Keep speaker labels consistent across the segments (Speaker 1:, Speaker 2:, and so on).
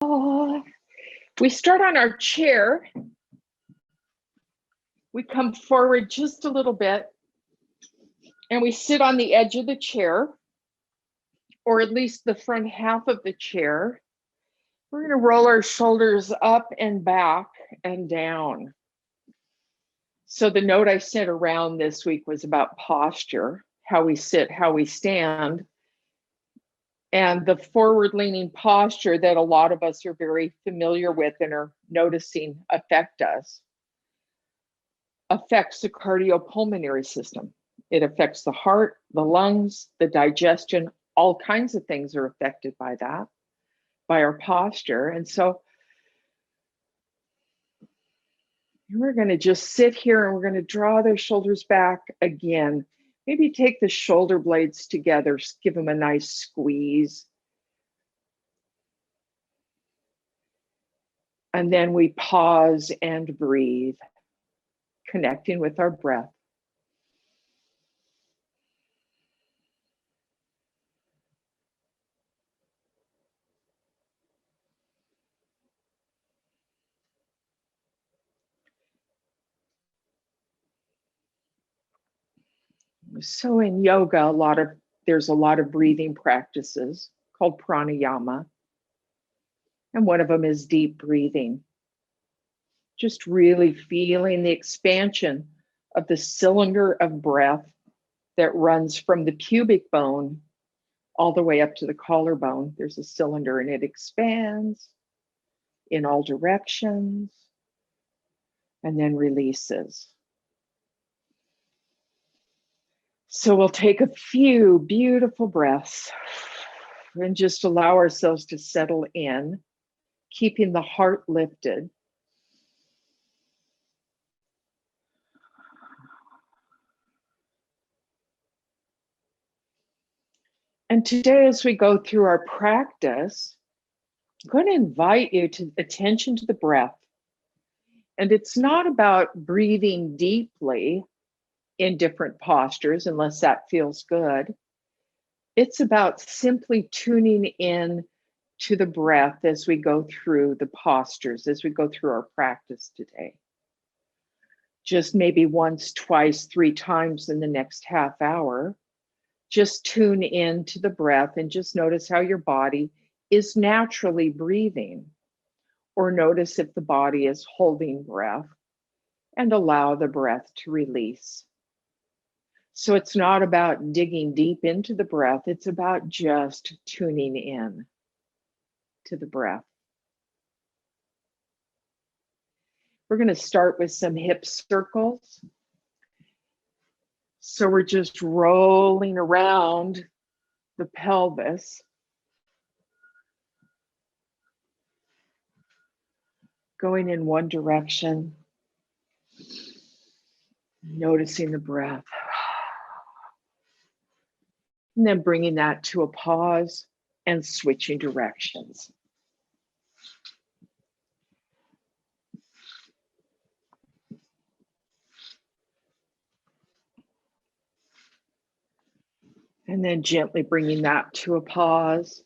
Speaker 1: We start on our chair. We come forward just a little bit and we sit on the edge of the chair, or at least the front half of the chair. We're going to roll our shoulders up and back and down. So the note I sent around this week was about posture, how we sit, how we stand. And the forward-leaning posture that a lot of us are very familiar with and are noticing affects the cardiopulmonary system. It affects the heart, the lungs, the digestion. All kinds of things are affected by that, by our posture. And so we're going to just sit here and we're going to draw the shoulders back again. Maybe take the shoulder blades together, give them a nice squeeze. And then we pause and breathe, connecting with our breath. So in yoga, there's a lot of breathing practices called pranayama. And one of them is deep breathing. Just really feeling the expansion of the cylinder of breath that runs from the pubic bone all the way up to the collarbone. There's a cylinder and it expands in all directions and then releases. So we'll take a few beautiful breaths and just allow ourselves to settle in, keeping the heart lifted. And today, as we go through our practice, I'm going to invite you to attention to the breath. And it's not about breathing deeply in different postures, unless that feels good. It's about simply tuning in to the breath as we go through the postures, as we go through our practice today. Just maybe once, twice, 3 times in the next half hour. Just tune in to the breath and just notice how your body is naturally breathing, or notice if the body is holding breath, and allow the breath to release. So it's not about digging deep into the breath, it's about just tuning in to the breath. We're going to start with some hip circles. So we're just rolling around the pelvis. Going in one direction, noticing the breath. And then bringing that to a pause and switching directions. And then gently bringing that to a pause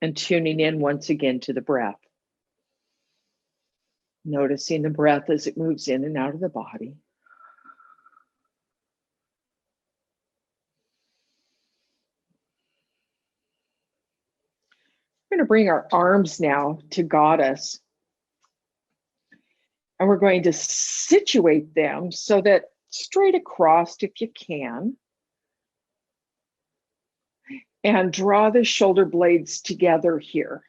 Speaker 1: and tuning in once again to the breath. Noticing the breath as it moves in and out of the body. We're going to bring our arms now to Goddess. And we're going to situate them so that straight across if you can. And draw the shoulder blades together here.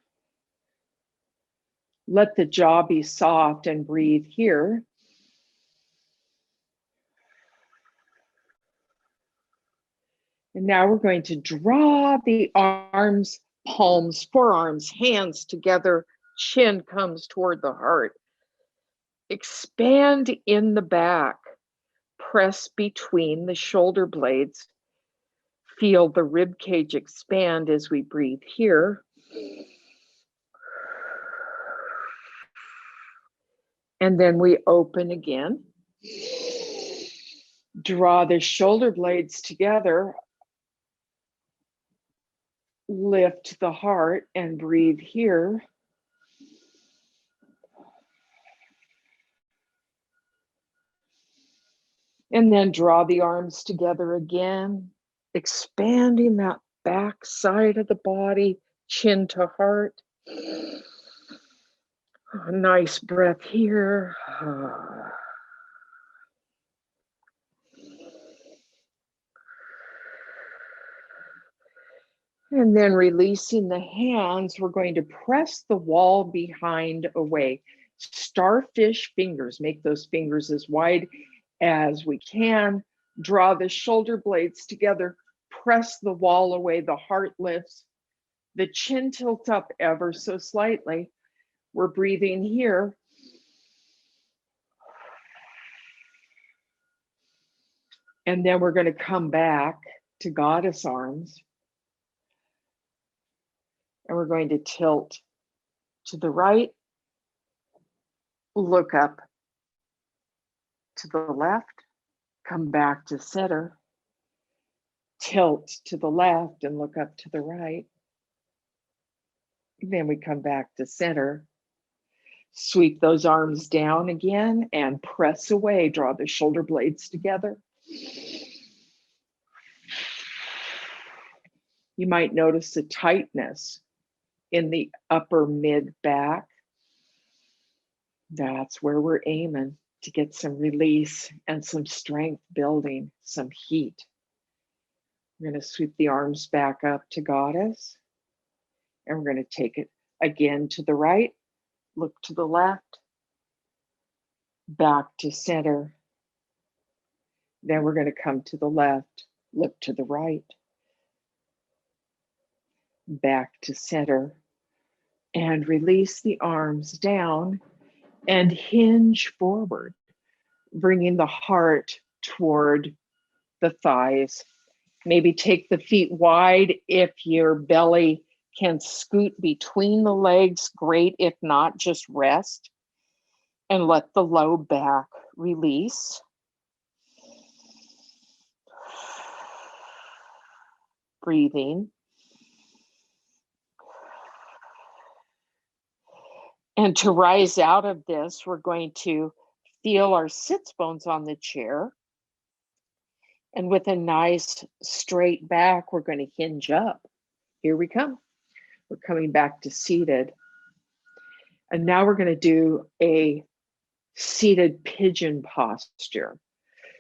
Speaker 1: Let the jaw be soft and breathe here. And now we're going to draw the arms, palms, forearms, hands together. Chin comes toward the heart. Expand in the back. Press between the shoulder blades. Feel the rib cage expand as we breathe here. And then we open again. Draw the shoulder blades together. lift the heart and breathe here. And then draw the arms together again, expanding that back side of the body, chin to heart. A nice breath here. And then releasing the hands, we're going to press the wall behind away. Starfish fingers, make those fingers as wide as we can. Draw the shoulder blades together, press the wall away, the heart lifts, the chin tilts up ever so slightly. We're breathing here. And then we're going to come back to goddess arms. And we're going to tilt to the right, look up to the left, come back to center, tilt to the left and look up to the right. Then we come back to center, sweep those arms down again and press away, draw the shoulder blades together. You might notice a tightness in the upper mid back. That's where we're aiming to get some release and some strength building, some heat. We're going to sweep the arms back up to goddess. And we're going to take it again to the right, look to the left, back to center. Then we're going to come to the left, look to the right, back to center, and release the arms down and hinge forward, bringing the heart toward the thighs. Maybe take the feet wide if your belly can scoot between the legs, great. If not, just rest and let the low back release. Breathing. And to rise out of this, we're going to feel our sits bones on the chair. And with a nice straight back, we're going to hinge up. Here we come. We're coming back to seated. And now we're going to do a seated pigeon posture.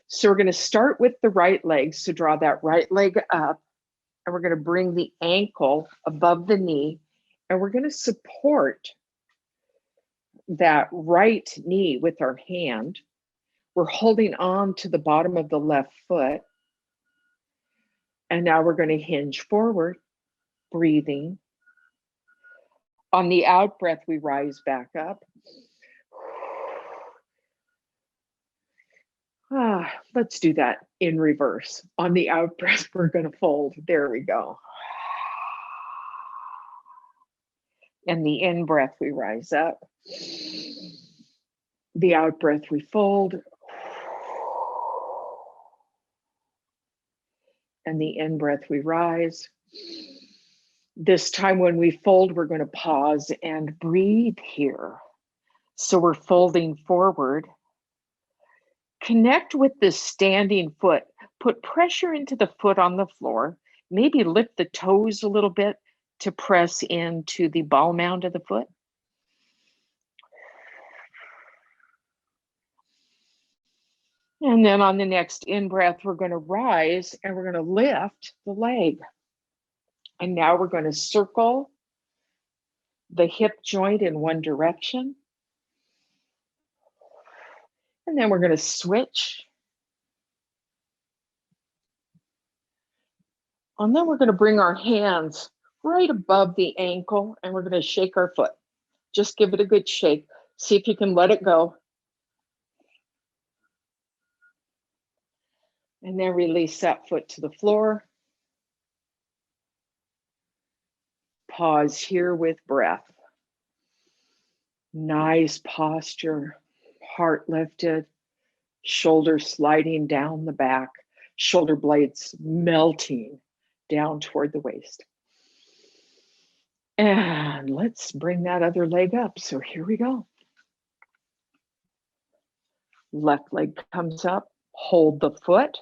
Speaker 1: So we're going to start with the right leg. So draw that right leg up, and we're going to bring the ankle above the knee, and we're going to support that right knee with our hand. We're holding on to the bottom of the left foot. And now we're going to hinge forward, breathing. On the out breath, we rise back up. Let's do that in reverse. On the out breath, we're going to fold. There we go. And the in breath, we rise up. The out breath, we fold. And the in breath, we rise. This time when we fold, we're going to pause and breathe here. So we're folding forward. Connect with the standing foot. Put pressure into the foot on the floor. Maybe lift the toes a little bit to press into the ball mound of the foot. And then on the next in-breath, we're going to rise and we're going to lift the leg. And now we're going to circle the hip joint in one direction. And then we're going to switch. And then we're going to bring our hands right above the ankle and we're going to shake our foot. Just give it a good shake. See if you can let it go. And then release that foot to the floor. Pause here with breath. Nice posture, heart lifted, shoulders sliding down the back, shoulder blades melting down toward the waist. And let's bring that other leg up. So here we go. Left leg comes up, hold the foot,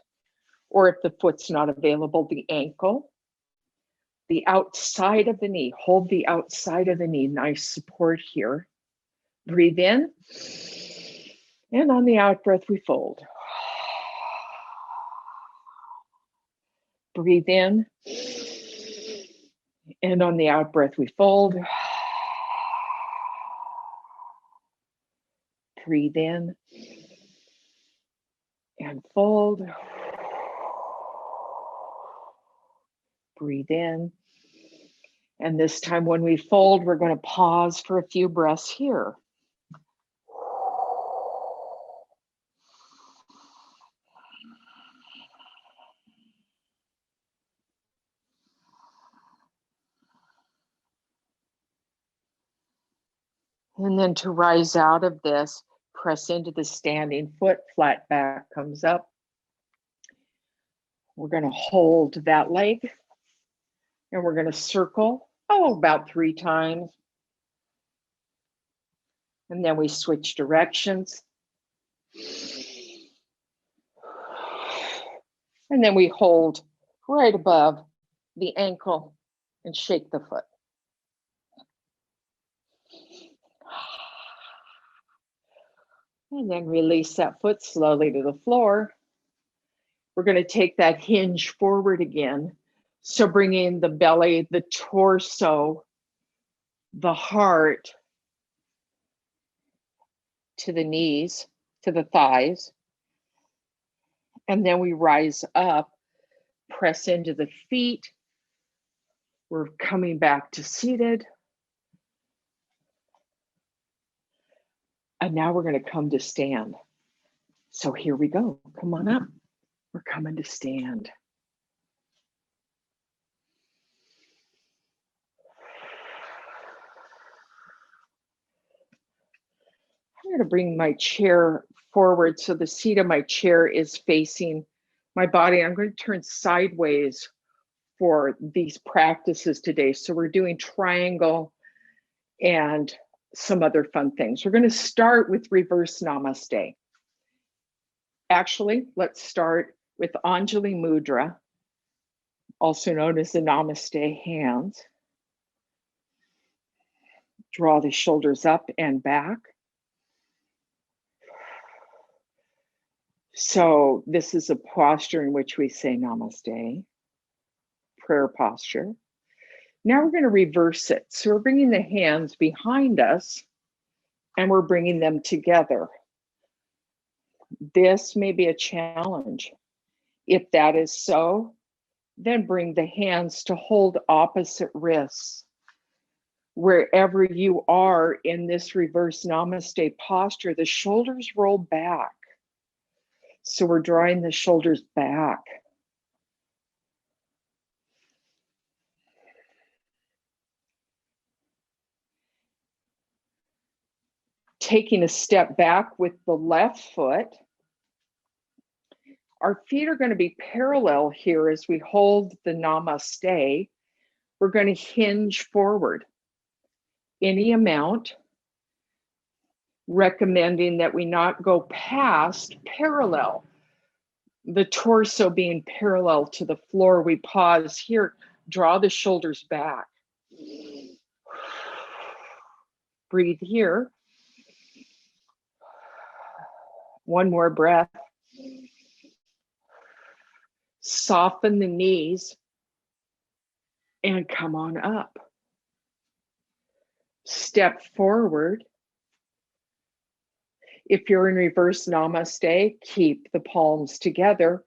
Speaker 1: or if the foot's not available, the ankle. The outside of the knee, hold the outside of the knee, nice support here. Breathe in, and on the out breath, we fold. Breathe in, and on the out breath, we fold. Breathe in, and fold. Breathe in. And this time when we fold, we're going to pause for a few breaths here. And then to rise out of this, press into the standing foot, flat back comes up. We're going to hold that leg and we're going to circle, about 3 times. And then we switch directions. And then we hold right above the ankle and shake the foot. And then release that foot slowly to the floor. We're going to take that hinge forward again. So bringing the belly, the torso, the heart to the knees, to the thighs. And then we rise up, press into the feet. We're coming back to seated. And now we're going to come to stand. So here we go. Come on up. We're coming to stand. I'm going to bring my chair forward so the seat of my chair is facing my body. I'm going to turn sideways for these practices today. So we're doing triangle and some other fun things. We're going to start with reverse namaste. Actually, let's start with Anjali Mudra, also known as the namaste hands. Draw the shoulders up and back. So this is a posture in which we say namaste, prayer posture. Now we're going to reverse it. So we're bringing the hands behind us and we're bringing them together. This may be a challenge. If that is so, then bring the hands to hold opposite wrists. Wherever you are in this reverse namaste posture, the shoulders roll back. So we're drawing the shoulders back. Taking a step back with the left foot. Our feet are going to be parallel here as we hold the namaste. We're going to hinge forward any amount, recommending that we not go past parallel. The torso being parallel to the floor. We pause here, draw the shoulders back. Breathe here. One more breath. Soften the knees and come on up. Step forward. If you're in reverse namaste, keep the palms together.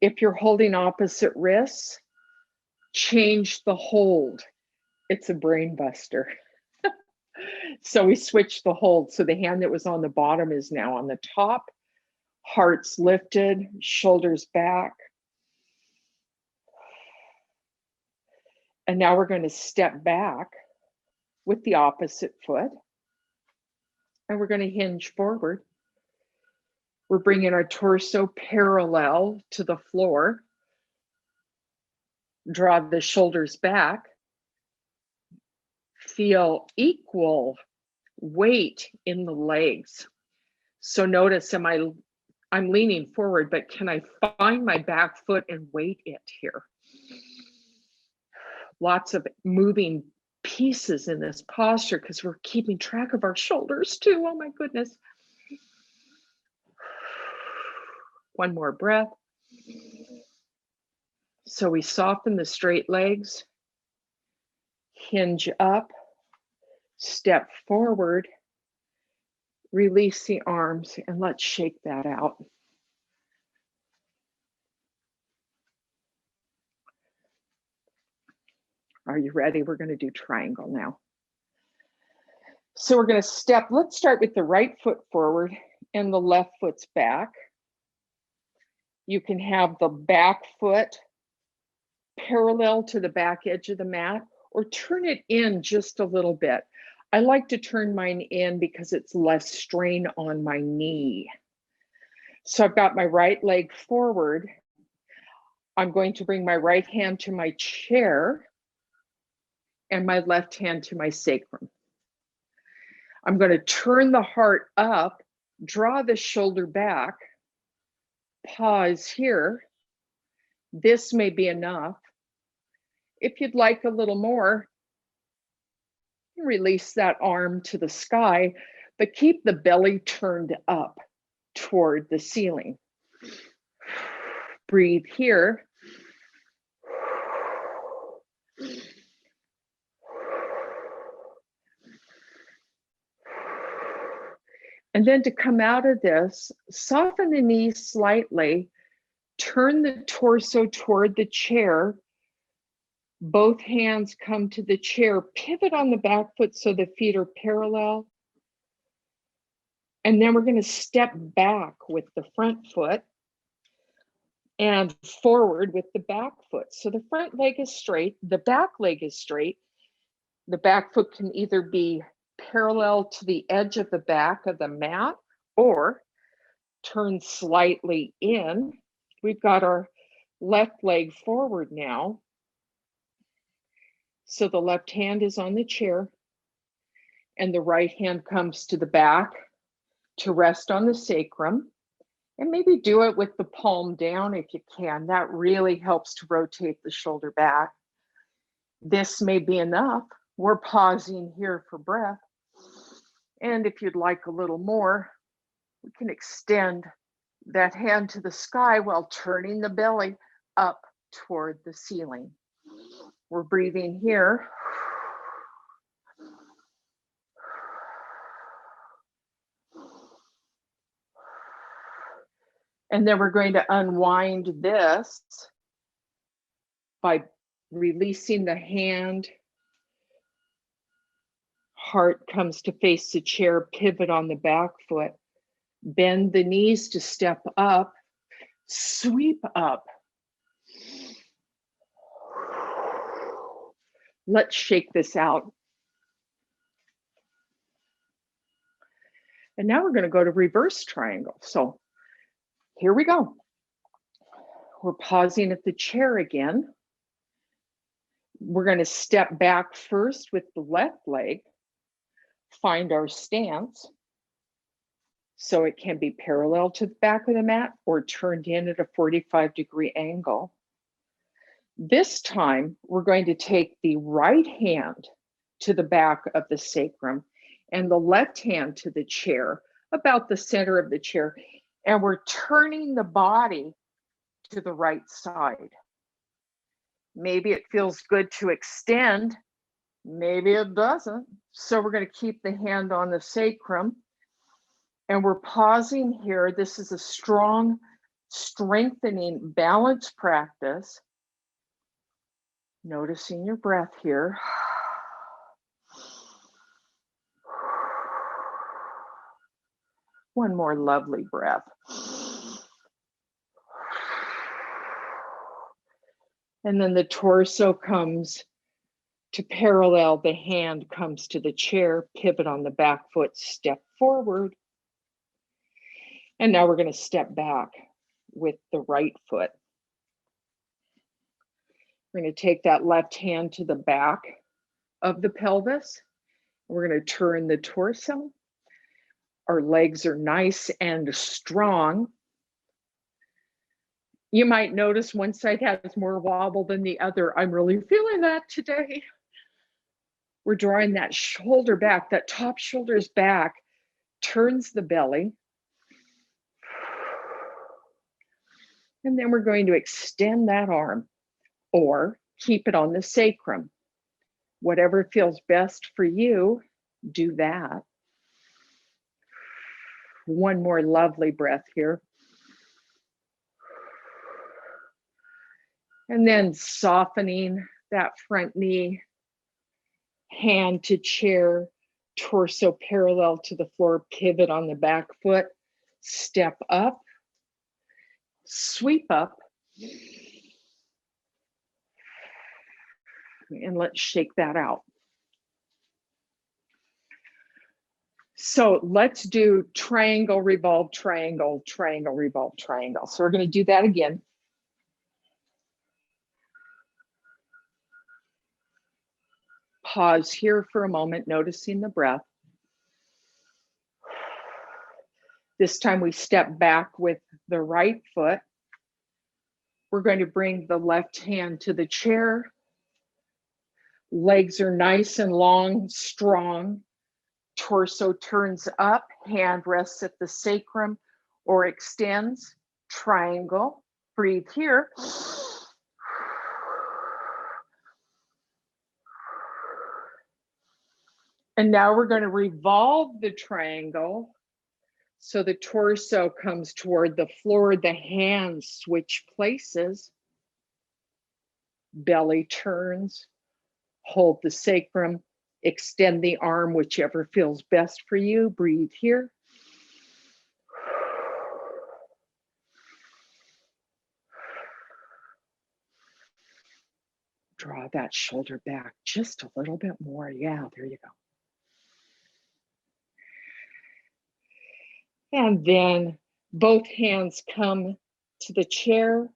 Speaker 1: If you're holding opposite wrists, change the hold. It's a brain buster. So we switch the hold. So the hand that was on the bottom is now on the top. Hearts lifted, shoulders back. And now we're going to step back with the opposite foot. And we're going to hinge forward. We're bringing our torso parallel to the floor. Draw the shoulders back. feel equal weight in the legs. So notice, I'm leaning forward, but can I find my back foot and weight it here? Lots of moving pieces in this posture because we're keeping track of our shoulders too. Oh my goodness. One more breath. So we soften the straight legs, hinge up, step forward, release the arms, and let's shake that out. Are you ready? We're going to do triangle now. So we're going to step, let's start with the right foot forward and the left foot's back. You can have the back foot parallel to the back edge of the mat or turn it in just a little bit. I like to turn mine in because it's less strain on my knee. So I've got my right leg forward. I'm going to bring my right hand to my chair and my left hand to my sacrum. I'm going to turn the heart up, draw the shoulder back, pause here. This may be enough. If you'd like a little more, release that arm to the sky, but keep the belly turned up toward the ceiling. Breathe here. And then to come out of this, soften the knees slightly, turn the torso toward the chair. Both hands come to the chair, pivot on the back foot so the feet are parallel. And then we're going to step back with the front foot and forward with the back foot. So the front leg is straight, the back leg is straight. The back foot can either be parallel to the edge of the back of the mat or turn slightly in. We've got our left leg forward now. So the left hand is on the chair and the right hand comes to the back to rest on the sacrum. And maybe do it with the palm down if you can. That really helps to rotate the shoulder back. This may be enough. We're pausing here for breath. And if you'd like a little more, we can extend that hand to the sky while turning the belly up toward the ceiling. We're breathing here. And then we're going to unwind this by releasing the hand. Heart comes to face the chair, pivot on the back foot. Bend the knees to step up, sweep up. Let's shake this out. And now we're going to go to reverse triangle. So here we go. We're pausing at the chair again. We're going to step back first with the left leg, find our stance. So it can be parallel to the back of the mat or turned in at a 45-degree angle. This time, we're going to take the right hand to the back of the sacrum and the left hand to the chair, about the center of the chair. And we're turning the body to the right side. Maybe it feels good to extend, maybe it doesn't. So we're going to keep the hand on the sacrum and we're pausing here. This is a strong, strengthening balance practice. Noticing your breath here. One more lovely breath. And then the torso comes to parallel, the hand comes to the chair, pivot on the back foot, step forward. And now we're going to step back with the right foot. We're going to take that left hand to the back of the pelvis We're going to turn the torso. Our legs are nice and strong. You might notice one side has more wobble than the other. I'm really feeling that today. We're drawing that shoulder back, that top shoulder's back, turns the belly. And then we're going to extend that arm or keep it on the sacrum. Whatever feels best for you, do that. One more lovely breath here. And then softening that front knee, hand to chair, torso parallel to the floor, pivot on the back foot, step up, sweep up, and let's shake that out. So let's do triangle, revolve, triangle, triangle, revolve, triangle. So we're going to do that again. Pause here for a moment, noticing the breath. This time we step back with the right foot. We're going to bring the left hand to the chair. Legs are nice and long, strong. Torso turns up, hand rests at the sacrum or extends, triangle. Breathe here. And now we're going to revolve the triangle so the torso comes toward the floor, the hands switch places, belly turns, hold the sacrum, extend the arm, whichever feels best for you. Breathe here. Draw that shoulder back just a little bit more. Yeah, there you go. And then both hands come to the chair,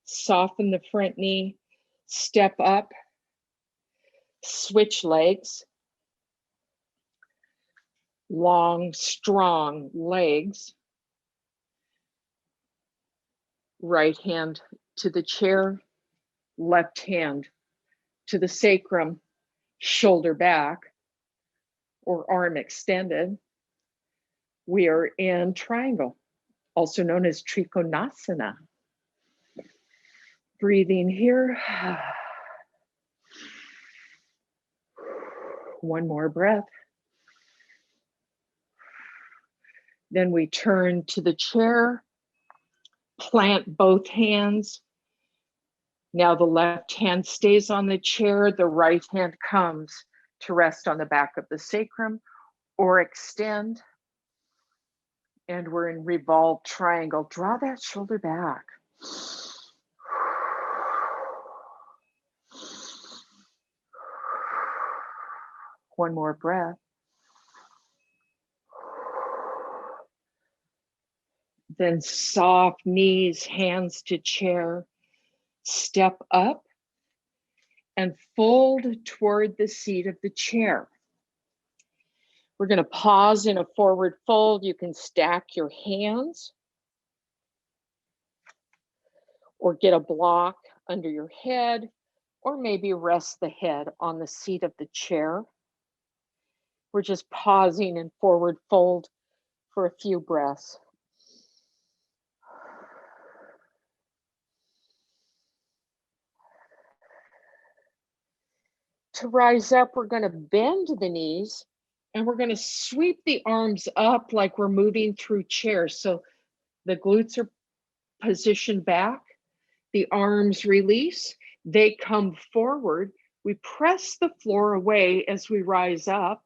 Speaker 1: soften the front knee, step up, switch legs, long, strong legs. Right hand to the chair, left hand to the sacrum, shoulder back or arm extended. We are in triangle, also known as Trikonasana. Breathing here. One more breath. Then we turn to the chair, plant both hands. Now the left hand stays on the chair, the right hand comes to rest on the back of the sacrum or extend. And we're in revolve triangle. Draw that shoulder back. One more breath. Then soft knees, hands to chair. Step up and fold toward the seat of the chair. We're going to pause in a forward fold. You can stack your hands or get a block under your head, or maybe rest the head on the seat of the chair. We're just pausing in forward fold for a few breaths. To rise up, we're going to bend the knees and we're going to sweep the arms up like we're moving through chairs. So the glutes are positioned back, the arms release, they come forward. We press the floor away as we rise up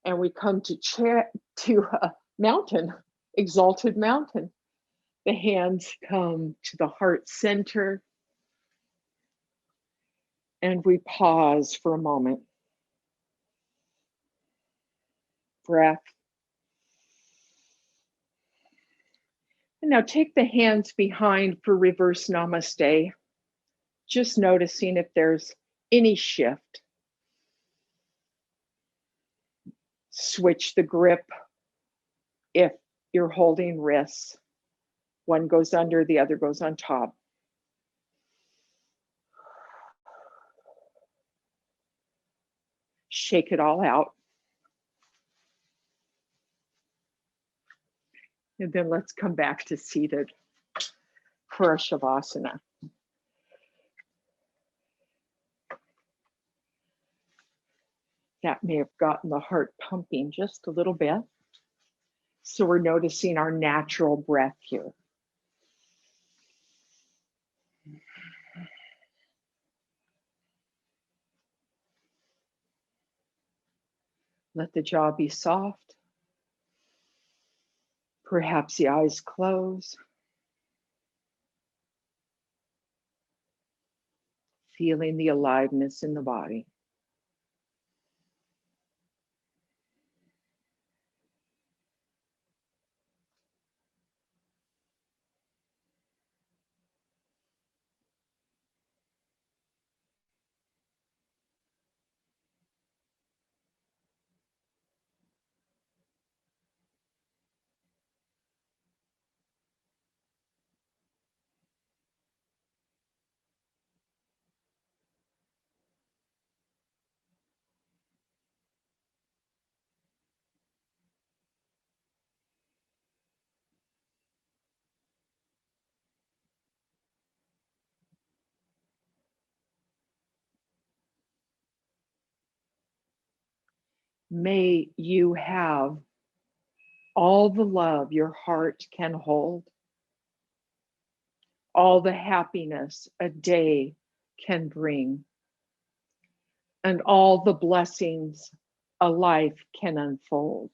Speaker 1: and we come to mountain, exalted mountain. The hands come to the heart center. And we pause for a moment. Breath. And now take the hands behind for reverse namaste. Just noticing if there's any shift. Switch the grip if you're holding wrists. One goes under, the other goes on top. Shake it all out. And then let's come back to seated for our Shavasana. That may have gotten the heart pumping just a little bit. So we're noticing our natural breath here. Let the jaw be soft. Perhaps the eyes close. Feeling the aliveness in the body. May you have all the love your heart can hold, all the happiness a day can bring, and all the blessings a life can unfold.